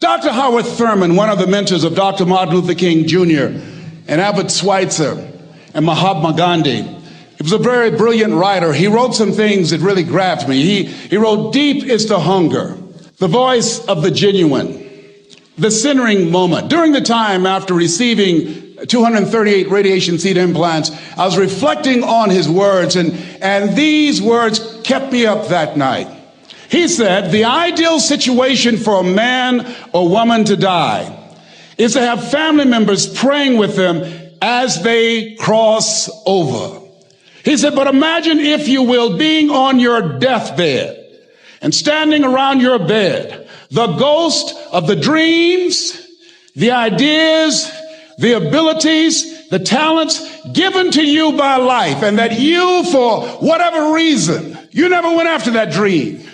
Dr. Howard Thurman, one of the mentors of Dr. Martin Luther King Jr. and Albert Schweitzer and Mahatma Gandhi, he was a very brilliant writer. He wrote some things that really grabbed me. He wrote, "Deep is the hunger, the voice of the genuine, the centering moment." During the time after receiving 238 radiation seed implants, I was reflecting on his words, and these words kept me up that night. He said, "The ideal situation for a man or woman to die is to have family members praying with them as they cross over." He said, "But imagine, if you will, being on your deathbed and standing around your bed, the ghost of the dreams, the ideas, the abilities, the talents given to you by life, and that you, for whatever reason, you never went after that dream.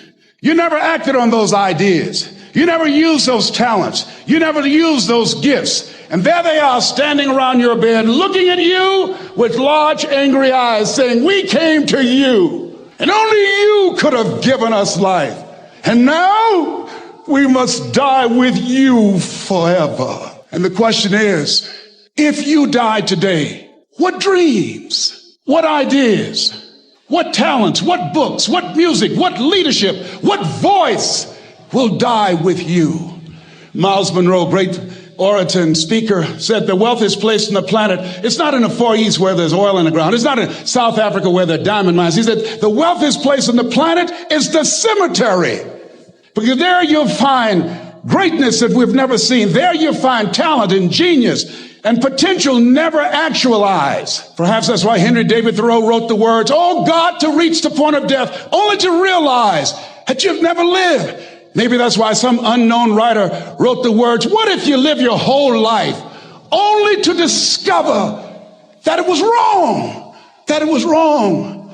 You never acted on those ideas. You never used those talents. You never used those gifts. And there they are standing around your bed, looking at you with large, angry eyes, saying, 'We came to you, and only you could have given us life. And now we must die with you forever.' And the question is, if you died today, what dreams, what ideas, what talents, what books, what music, what leadership, what voice will die with you?" Miles Monroe, great orator and speaker, said the wealthiest place on the planet, it's not in the Far East where there's oil in the ground. It's not in South Africa where there are diamond mines. He said the wealthiest place on the planet is the cemetery, because there you'll find greatness that we've never seen. There you'll find talent and genius and potential never actualized. Perhaps that's why Henry David Thoreau wrote the words, "Oh God, to reach the point of death, only to realize that you've never lived." Maybe that's why some unknown writer wrote the words, "What if you live your whole life only to discover that it was wrong, that it was wrong,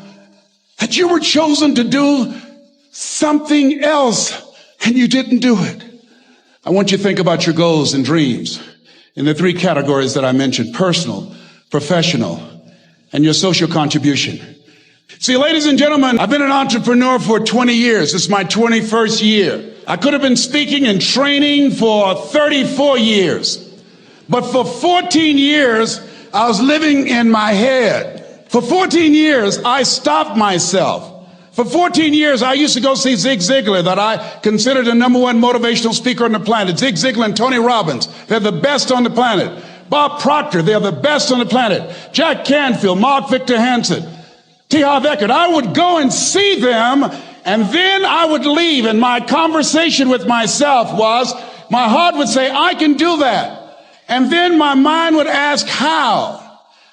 that you were chosen to do something else and you didn't do it?" I want you to think about your goals and dreams in the three categories that I mentioned: personal, professional, and your social contribution. See, ladies and gentlemen, I've been an entrepreneur for 20 years. It's my 21st year. I could have been speaking and training for 34 years. But for 14 years, I was living in my head. For 14 years, I stopped myself. For 14 years, I used to go see Zig Ziglar, that I considered the #1 motivational speaker on the planet. Zig Ziglar and Tony Robbins, they're the best on the planet. Bob Proctor, they're the best on the planet. Jack Canfield, Mark Victor Hansen, T. Harv Eckert. I would go and see them, and then I would leave, and my conversation with myself was, my heart would say, I can do that. And then my mind would ask, how?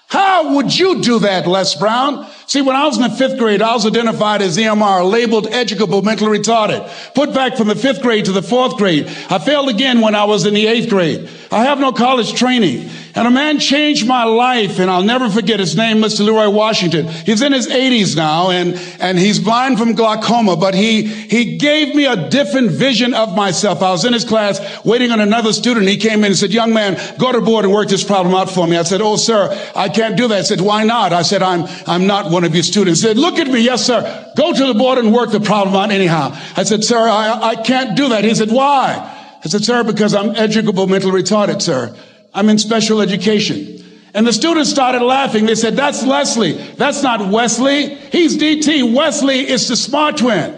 How would you do that, Les Brown? See, when I was in the 5th grade, I was identified as EMR, labeled educable, mentally retarded. Put back from the 5th grade to the 4th grade. I failed again when I was in the 8th grade. I have no college training. And a man changed my life, and I'll never forget his name, Mr. Leroy Washington. He's in his 80s now, and he's blind from glaucoma, but he gave me a different vision of myself. I was in his class waiting on another student. He came in and said, "Young man, go to the board and work this problem out for me." I said, "Oh, sir, I can't do that." I said, "Why not?" I said, I'm not one of your students." He said, "Look at me." "Yes, sir. Go to the board and work the problem out anyhow." I said, "Sir, I can't do that." He said, "Why?" I said, "Sir, because I'm educable, mentally retarded, sir. I'm in special education." And the students started laughing. They said, "That's Leslie. That's not Wesley. He's DT. Wesley is the smart twin."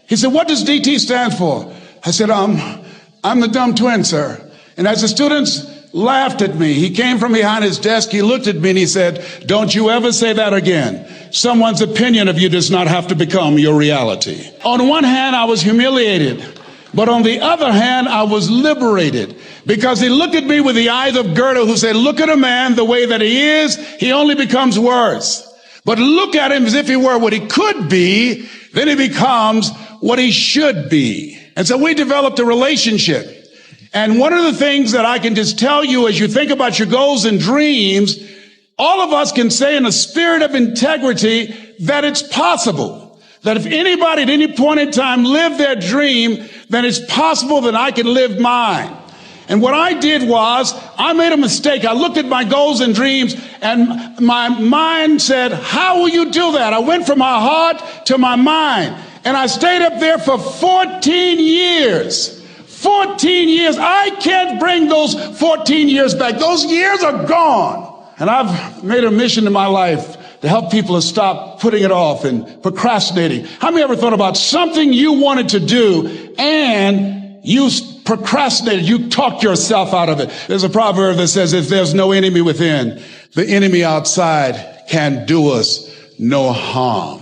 He said, "What does DT stand for?" I said, I'm the dumb twin, sir." And as the students laughed at me, he came from behind his desk. He looked at me and he said, "Don't you ever say that again. Someone's opinion of you does not have to become your reality." On one hand, I was humiliated. But on the other hand, I was liberated, because he looked at me with the eyes of Goethe, who said, "Look at a man the way that he is, he only becomes worse. But look at him as if he were what he could be, then he becomes what he should be." And so we developed a relationship. And one of the things that I can just tell you as you think about your goals and dreams, all of us can say in a spirit of integrity that it's possible. That if anybody at any point in time lived their dream, then it's possible that I can live mine. And what I did was, I made a mistake. I looked at my goals and dreams, and my mind said, "How will you do that?" I went from my heart to my mind, and I stayed up there for 14 years. 14 years. I can't bring those 14 years back. Those years are gone. And I've made a mission in my life to help people to stop putting it off and procrastinating. How many ever thought about something you wanted to do and you procrastinated? You talked yourself out of it. There's a proverb that says, if there's no enemy within, the enemy outside can do us no harm.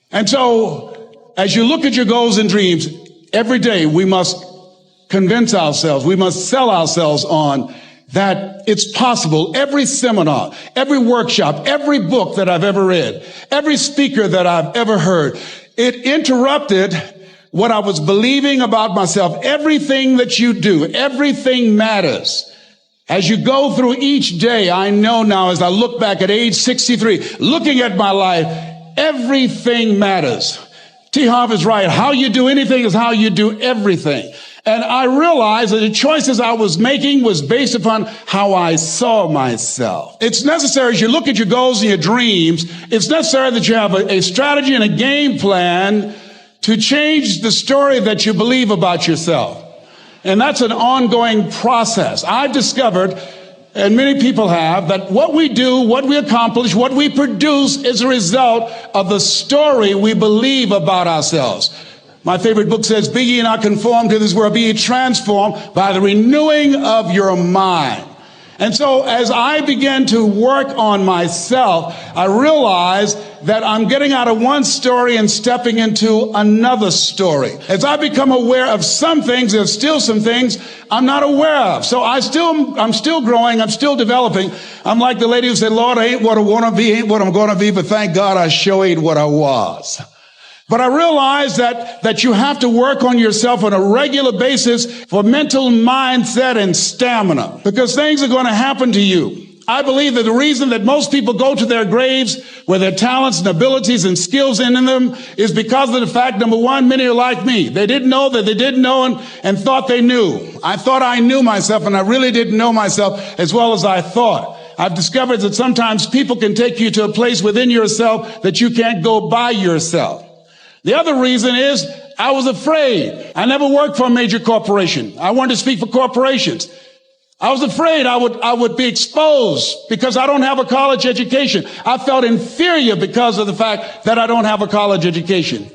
And so, as you look at your goals and dreams, every day we must convince ourselves, we must sell ourselves on that it's possible. Every seminar, every workshop, every book that I've ever read, every speaker that I've ever heard, it interrupted what I was believing about myself. Everything that you do, everything matters. As you go through each day, I know now as I look back at age 63, looking at my life, everything matters. T. Harv is right. How you do anything is how you do everything. And I realized that the choices I was making was based upon how I saw myself. It's necessary as you look at your goals and your dreams, it's necessary that you have a strategy and a game plan to change the story that you believe about yourself. And that's an ongoing process. I've discovered, and many people have, that what we do, what we accomplish, what we produce is a result of the story we believe about ourselves. My favorite book says, be ye not conformed to this world, be ye transformed by the renewing of your mind. And so as I began to work on myself, I realized that I'm getting out of one story and stepping into another story. As I become aware of some things, there's still some things I'm not aware of. So I'm still growing, I'm still developing. I'm like the lady who said, Lord, I ain't what I want to be, ain't what I'm going to be, but thank God I sure ain't what I was. But I realize that you have to work on yourself on a regular basis for mental mindset and stamina, because things are going to happen to you. I believe that the reason that most people go to their graves with their talents and abilities and skills in them is because of the fact, number one, many are like me. They didn't know that they didn't know and thought they knew. I thought I knew myself, and I really didn't know myself as well as I thought. I've discovered that sometimes people can take you to a place within yourself that you can't go by yourself. The other reason is I was afraid. I never worked for a major corporation. I wanted to speak for corporations. I was afraid I would be exposed because I don't have a college education. I felt inferior because of the fact that I don't have a college education.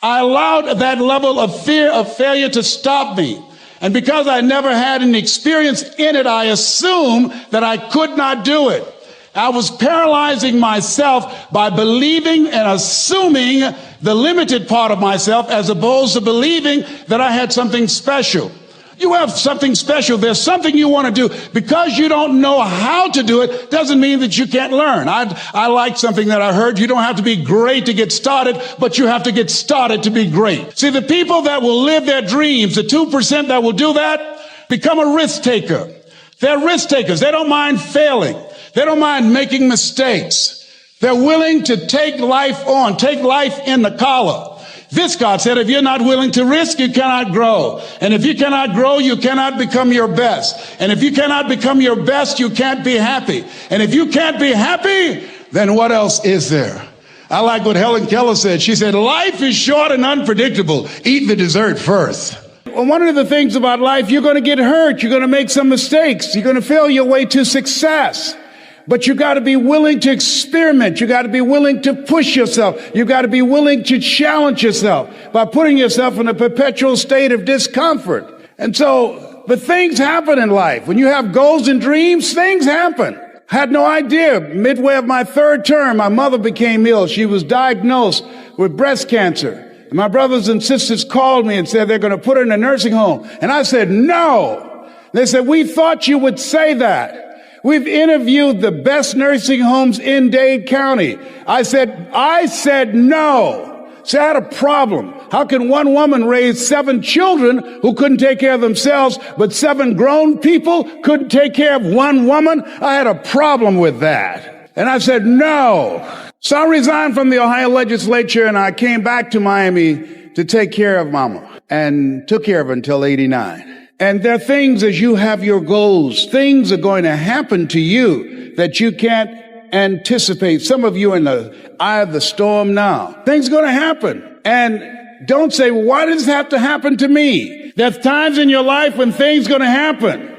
I allowed that level of fear of failure to stop me. And because I never had any experience in it, I assumed that I could not do it. I was paralyzing myself by believing and assuming the limited part of myself as opposed to believing that I had something special. You have something special. There's something you want to do. Because you don't know how to do it doesn't mean that you can't learn. I like something that I heard. You don't have to be great to get started, but you have to get started to be great. See, the people that will live their dreams, the 2% that will do that, become a risk taker. They're risk takers. They don't mind failing. They don't mind making mistakes. They're willing to take life on, take life in the collar. This, God said, if you're not willing to risk, you cannot grow. And if you cannot grow, you cannot become your best. And if you cannot become your best, you can't be happy. And if you can't be happy, then what else is there? I like what Helen Keller said. She said, life is short and unpredictable. Eat the dessert first. Well, one of the things about life, you're going to get hurt. You're going to make some mistakes. You're going to fail your way to success. But you got to be willing to experiment. You got to be willing to push yourself. You got to be willing to challenge yourself by putting yourself in a perpetual state of discomfort. And so, but things happen in life. When you have goals and dreams, things happen. I had no idea. Midway of my third term, my mother became ill. She was diagnosed with breast cancer. And my brothers and sisters called me and said they're going to put her in a nursing home. And I said, no. They said, we thought you would say that. We've interviewed the best nursing homes in Dade County. I said no. So I had a problem. How can one woman raise 7 children who couldn't take care of themselves, but 7 grown people couldn't take care of one woman? I had a problem with that. And I said no. So I resigned from the Ohio legislature and I came back to Miami to take care of Mama and took care of her until 89. And there are things, as you have your goals, things are going to happen to you that you can't anticipate. Some of you are in the eye of the storm now. Things are going to happen. And don't say, well, why does this have to happen to me? There's times in your life when things going to happen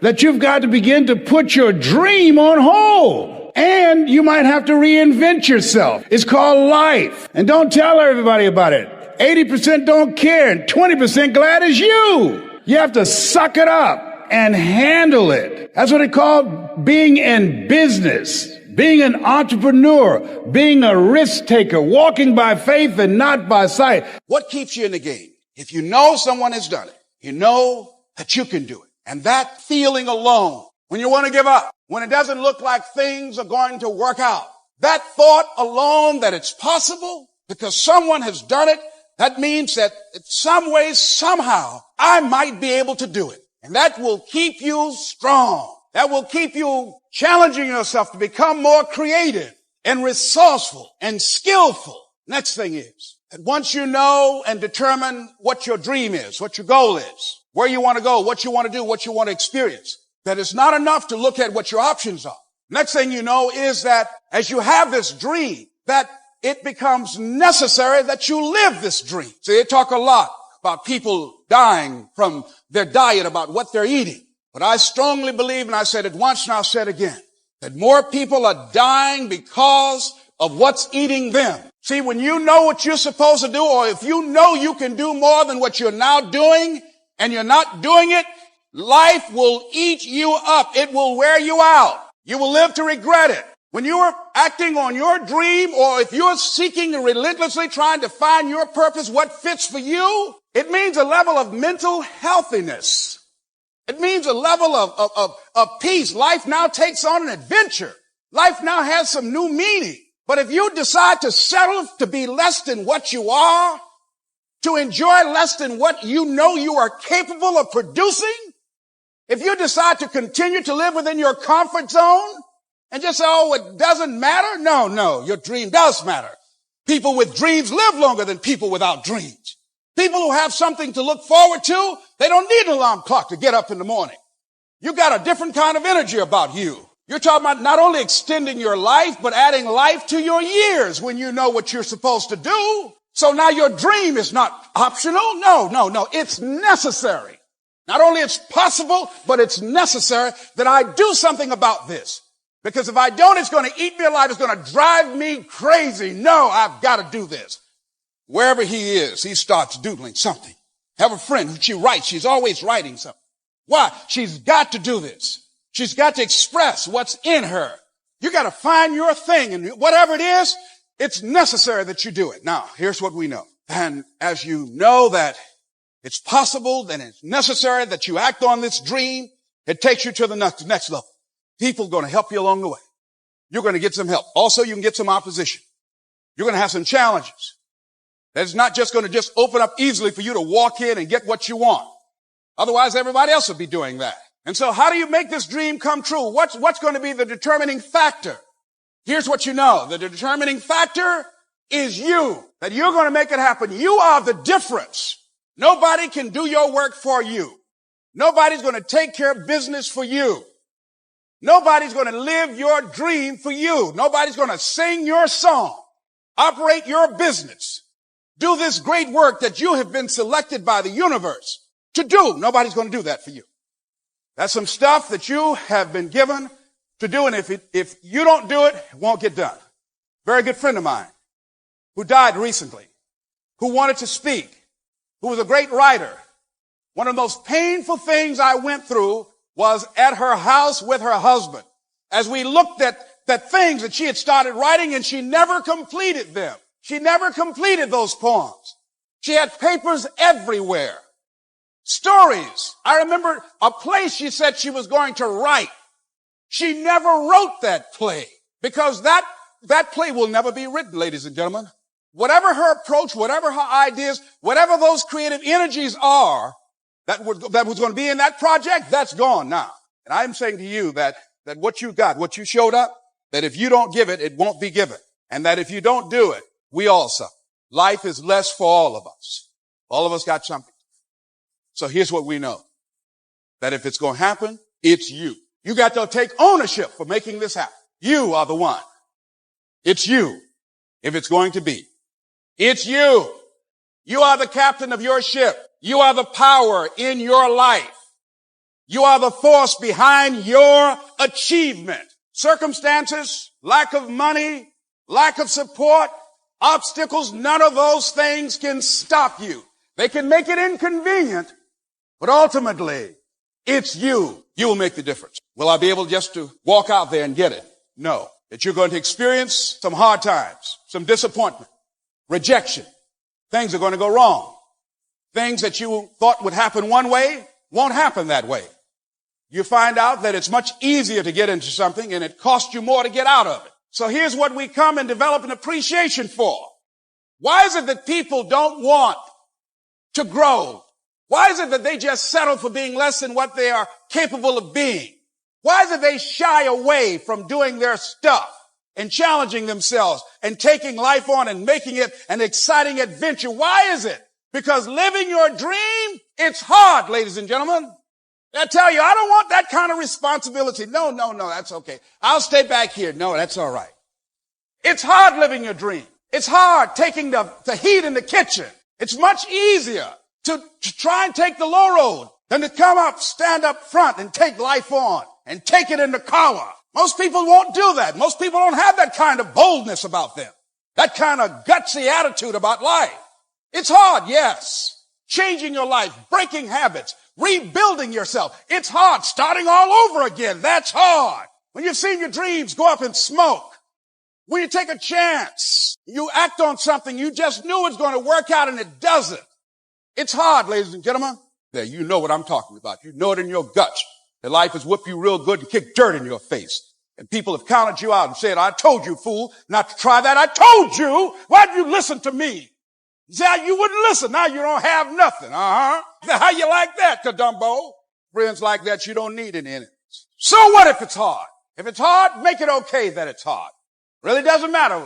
that you've got to begin to put your dream on hold. And you might have to reinvent yourself. It's called life. And don't tell everybody about it. 80% don't care and 20% glad is you. You have to suck it up and handle it. That's what it's called being in business, being an entrepreneur, being a risk taker, walking by faith and not by sight. What keeps you in the game? If you know someone has done it, you know that you can do it. And that feeling alone, when you want to give up, when it doesn't look like things are going to work out, that thought alone that it's possible because someone has done it, that means that in some way, somehow, I might be able to do it. And that will keep you strong. That will keep you challenging yourself to become more creative and resourceful and skillful. Next thing is that once you know and determine what your dream is, what your goal is, where you want to go, what you want to do, what you want to experience, that it's not enough to look at what your options are. Next thing you know is that as you have this dream, that it becomes necessary that you live this dream. So they talk a lot about people dying from their diet, about what they're eating. But I strongly believe, and I said it once and I'll say it again, that more people are dying because of what's eating them. See, when you know what you're supposed to do, or if you know you can do more than what you're now doing, and you're not doing it, life will eat you up. It will wear you out. You will live to regret it. When you are acting on your dream, or if you're seeking and relentlessly trying to find your purpose, what fits for you, it means a level of mental healthiness. It means a level of peace. Life now takes on an adventure. Life now has some new meaning. But if you decide to settle to be less than what you are, to enjoy less than what you know you are capable of producing, if you decide to continue to live within your comfort zone and just say, oh, it doesn't matter. No, your dream does matter. People with dreams live longer than people without dreams. People who have something to look forward to, they don't need an alarm clock to get up in the morning. You got a different kind of energy about you. You're talking about not only extending your life, but adding life to your years when you know what you're supposed to do. So now your dream is not optional. No. It's necessary. Not only it's possible, but it's necessary that I do something about this. Because if I don't, it's going to eat me alive. It's going to drive me crazy. No, I've got to do this. Wherever he is, he starts doodling something. Have a friend who she writes. She's always writing something. Why? She's got to do this. She's got to express what's in her. You got to find your thing, and whatever it is, it's necessary that you do it. Now, here's what we know. And as you know that it's possible, then it's necessary that you act on this dream, it takes you to the next level. People are going to help you along the way. You're going to get some help. Also, you can get some opposition. You're going to have some challenges. That's not just going to just open up easily for you to walk in and get what you want. Otherwise, everybody else will be doing that. And so how do you make this dream come true? What's going to be the determining factor? Here's what you know. The determining factor is you. That you're going to make it happen. You are the difference. Nobody can do your work for you. Nobody's going to take care of business for you. Nobody's going to live your dream for you. Nobody's going to sing your song, operate your business, do this great work that you have been selected by the universe to do. Nobody's going to do that for you. That's some stuff that you have been given to do, and if you don't do it, it won't get done. Very good friend of mine who died recently, who wanted to speak, who was a great writer. One of the most painful things I went through was at her house with her husband as we looked at things that she had started writing, and she never completed them. She never completed those poems. She had papers everywhere. Stories. I remember a play she said she was going to write. She never wrote that play because that play will never be written, ladies and gentlemen. Whatever her approach, whatever her ideas, whatever those creative energies are that was going to be in that project, that's gone now. And I'm saying to you that what you got, what you showed up, that if you don't give it, it won't be given. And that if you don't do it, we all suffer. Life is less for all of us. All of us got something. So here's what we know. That if it's going to happen, it's you. You got to take ownership for making this happen. You are the one. It's you. If it's going to be. It's you. You are the captain of your ship. You are the power in your life. You are the force behind your achievement. Circumstances, lack of money, lack of support, obstacles, none of those things can stop you. They can make it inconvenient, but ultimately, it's you. You will make the difference. Will I be able just to walk out there and get it? No. That you're going to experience some hard times, some disappointment, rejection. Things are going to go wrong. Things that you thought would happen one way won't happen that way. You find out that it's much easier to get into something and it costs you more to get out of it. So here's what we come and develop an appreciation for. Why is it that people don't want to grow? Why is it that they just settle for being less than what they are capable of being? Why is it they shy away from doing their stuff and challenging themselves and taking life on and making it an exciting adventure? Why is it? Because living your dream, it's hard, ladies and gentlemen. I tell you, I don't want that kind of responsibility. No, that's okay. I'll stay back here. No, that's all right. It's hard living your dream. It's hard taking the heat in the kitchen. It's much easier to try and take the low road than to come up, stand up front and take life on and take it in the collar. Most people won't do that. Most people don't have that kind of boldness about them, that kind of gutsy attitude about life. It's hard, yes. Changing your life, breaking habits, rebuilding yourself. It's hard. Starting all over again. That's hard. When you've seen your dreams go up in smoke, when you take a chance, you act on something you just knew it's going to work out and it doesn't. It's hard, ladies and gentlemen. There, you know what I'm talking about. You know it in your guts. That life has whipped you real good and kicked dirt in your face. And people have counted you out and said, I told you, fool, not to try that. I told you. Why'd you listen to me? You say, you wouldn't listen. Now you don't have nothing. How you like that, Kadumbo? Friends like that, you don't need any enemies. So what if it's hard? If it's hard, make it okay that it's hard. Really doesn't matter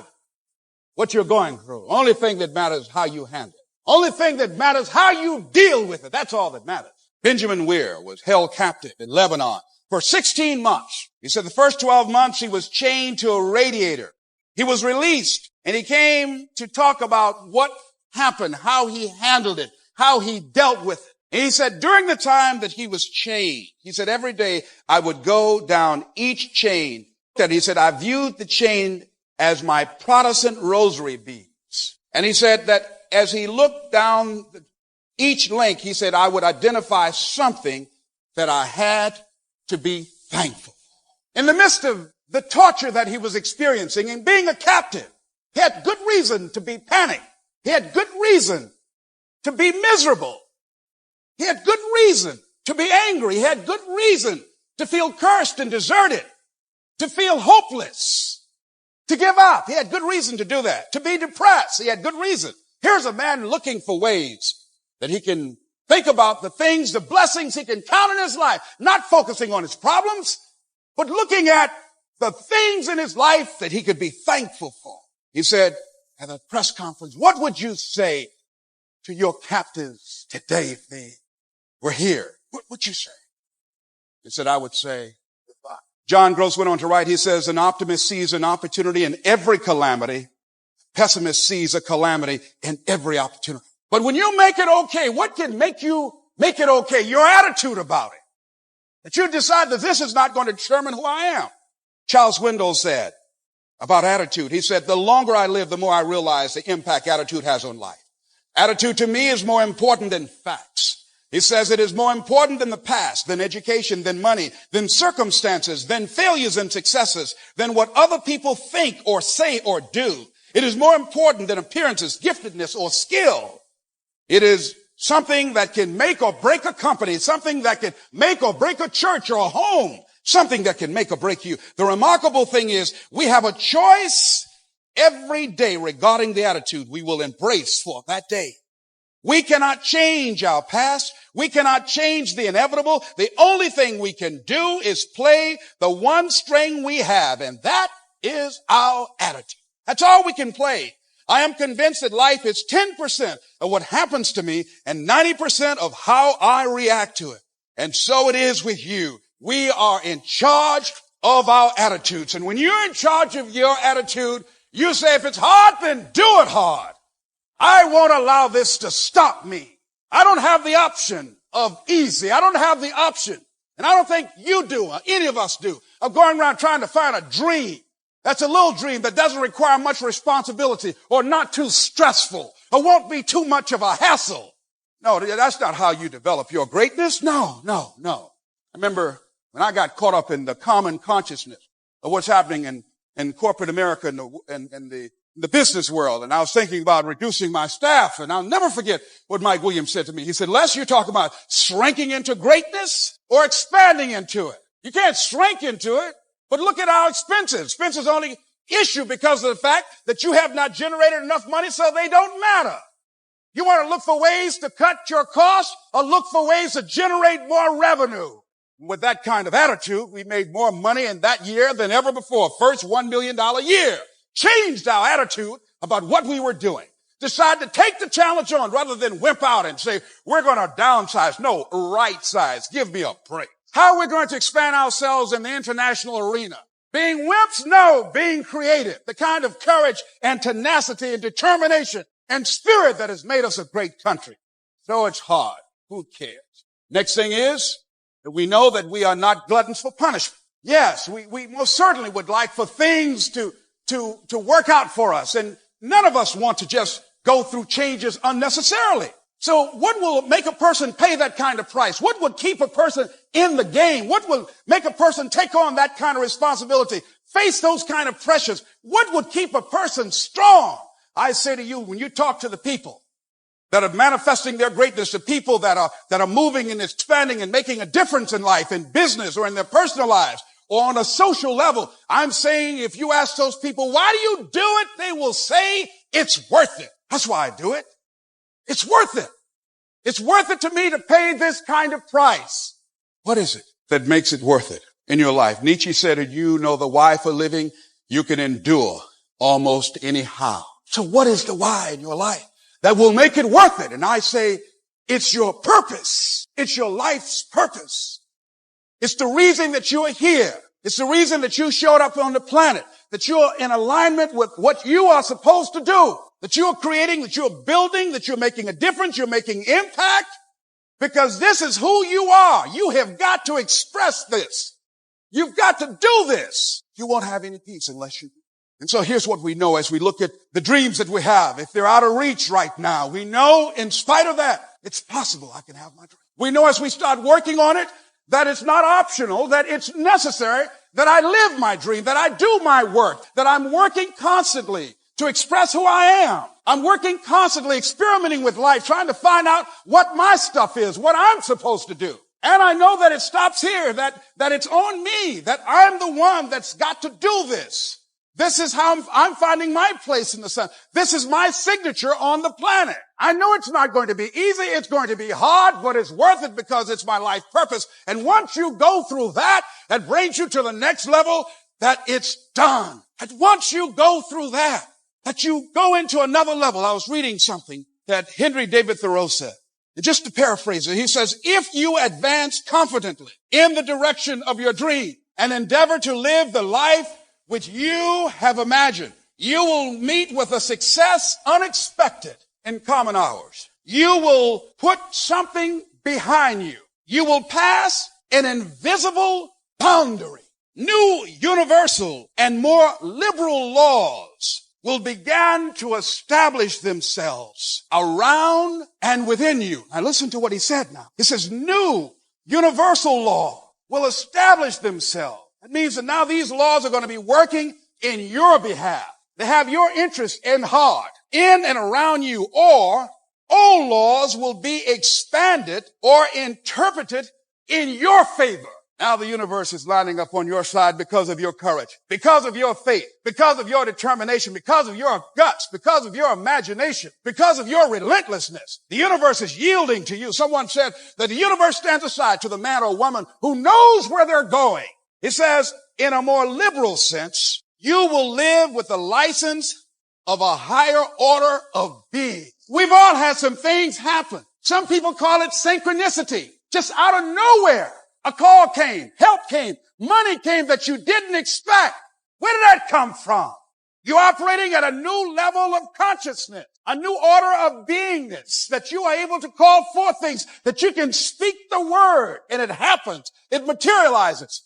what you're going through. Only thing that matters is how you handle it. Only thing that matters how you deal with it. That's all that matters. Benjamin Weir was held captive in Lebanon for 16 months. He said the first 12 months he was chained to a radiator. He was released and he came to talk about what happened, how he handled it, how he dealt with it. And he said during the time that he was chained, he said every day I would go down each chain. And he said I viewed the chain as my Protestant rosary beads. And he said that as he looked down each link, he said I would identify something that I had to be thankful for. In the midst of the torture that he was experiencing and being a captive, he had good reason to be panicked. He had good reason to be miserable. He had good reason to be angry. He had good reason to feel cursed and deserted, to feel hopeless, to give up. He had good reason to do that. To be depressed. He had good reason. Here's a man looking for ways that he can think about the things, the blessings he can count in his life, not focusing on his problems, but looking at the things in his life that he could be thankful for. He said at a press conference, what would you say to your captives today if they were here? What would you say? He said, I would say goodbye. John Gross went on to write, he says, an optimist sees an opportunity in every calamity. Pessimist sees a calamity in every opportunity. But when you make it okay, what can make you make it okay? Your attitude about it. That you decide that this is not going to determine who I am. Charles Swindoll said about attitude, he said, the longer I live, the more I realize the impact attitude has on life. Attitude to me is more important than facts. He says it is more important than the past, than education, than money, than circumstances, than failures and successes, than what other people think or say or do. It is more important than appearances, giftedness, or skill. It is something that can make or break a company, something that can make or break a church or a home, something that can make or break you. The remarkable thing is we have a choice every day regarding the attitude we will embrace for that day. We cannot change our past. We cannot change the inevitable. The only thing we can do is play the one string we have, and that is our attitude. That's all we can play. I am convinced that life is 10% of what happens to me and 90% of how I react to it. And so it is with you. We are in charge of our attitudes. And when you're in charge of your attitude, you say, if it's hard, then do it hard. I won't allow this to stop me. I don't have the option of easy. I don't have the option, and I don't think you do, or any of us do, of going around trying to find a dream. That's a little dream that doesn't require much responsibility or not too stressful or won't be too much of a hassle. No, that's not how you develop your greatness. No. I remember when I got caught up in the common consciousness of what's happening in corporate America and the business world, and I was thinking about reducing my staff, and I'll never forget what Mike Williams said to me. He said, Les, you're talking about shrinking into greatness or expanding into it. You can't shrink into it. But look at our expenses. Expenses only issue because of the fact that you have not generated enough money, so they don't matter. You want to look for ways to cut your costs or look for ways to generate more revenue. With that kind of attitude, we made more money in that year than ever before. First $1 million year. Changed our attitude about what we were doing. Decided to take the challenge on rather than wimp out and say, we're going to downsize. No, right size. Give me a break. How are we going to expand ourselves in the international arena? Being wimps? No, being creative. The kind of courage and tenacity and determination and spirit that has made us a great country. So it's hard. Who cares? Next thing is that we know that we are not gluttons for punishment. Yes, we most certainly would like for things to work out for us. And none of us want to just go through changes unnecessarily. So what will make a person pay that kind of price? What would keep a person in the game? What will make a person take on that kind of responsibility, face those kind of pressures? What would keep a person strong? I say to you, when you talk to the people that are manifesting their greatness, the people that are moving and expanding and making a difference in life, in business or in their personal lives or on a social level, I'm saying if you ask those people, why do you do it? They will say it's worth it. That's why I do it. It's worth it. It's worth it to me to pay this kind of price. What is it that makes it worth it in your life? Nietzsche said, if you know the why for living, you can endure almost any how. So what is the why in your life that will make it worth it? And I say, it's your purpose. It's your life's purpose. It's the reason that you are here. It's the reason that you showed up on the planet, that you're in alignment with what you are supposed to do. That you're creating, that you're building, that you're making a difference, you're making impact, because this is who you are. You have got to express this. You've got to do this. You won't have any peace unless you do. And so here's what we know as we look at the dreams that we have. If they're out of reach right now, we know in spite of that, it's possible I can have my dream. We know as we start working on it, that it's not optional, that it's necessary, that I live my dream, that I do my work, that I'm working constantly to express who I am. I'm working constantly, experimenting with life, trying to find out what my stuff is, what I'm supposed to do. And I know that it stops here, that it's on me, that I'm the one that's got to do this. This is how I'm finding my place in the sun. This is my signature on the planet. I know it's not going to be easy. It's going to be hard, but it's worth it because it's my life purpose. And once you go through that, that brings you to the next level, that it's done. And once you go through that you go into another level. I was reading something that Henry David Thoreau said. And just to paraphrase it, he says, if you advance confidently in the direction of your dream and endeavor to live the life which you have imagined, you will meet with a success unexpected in common hours. You will put something behind you. You will pass an invisible boundary. New universal and more liberal laws will begin to establish themselves around and within you. Now listen to what he said now. He says new universal law will establish themselves. That means that now these laws are going to be working in your behalf. They have your interest in heart, in and around you, or old laws will be expanded or interpreted in your favor. Now the universe is lining up on your side because of your courage, because of your faith, because of your determination, because of your guts, because of your imagination, because of your relentlessness. The universe is yielding to you. Someone said that the universe stands aside to the man or woman who knows where they're going. It says, in a more liberal sense, you will live with the license of a higher order of being. We've all had some things happen. Some people call it synchronicity. Just out of nowhere. A call came, help came, money came that you didn't expect. Where did that come from? You're operating at a new level of consciousness, a new order of beingness, that you are able to call forth things, that you can speak the word and it happens. It materializes.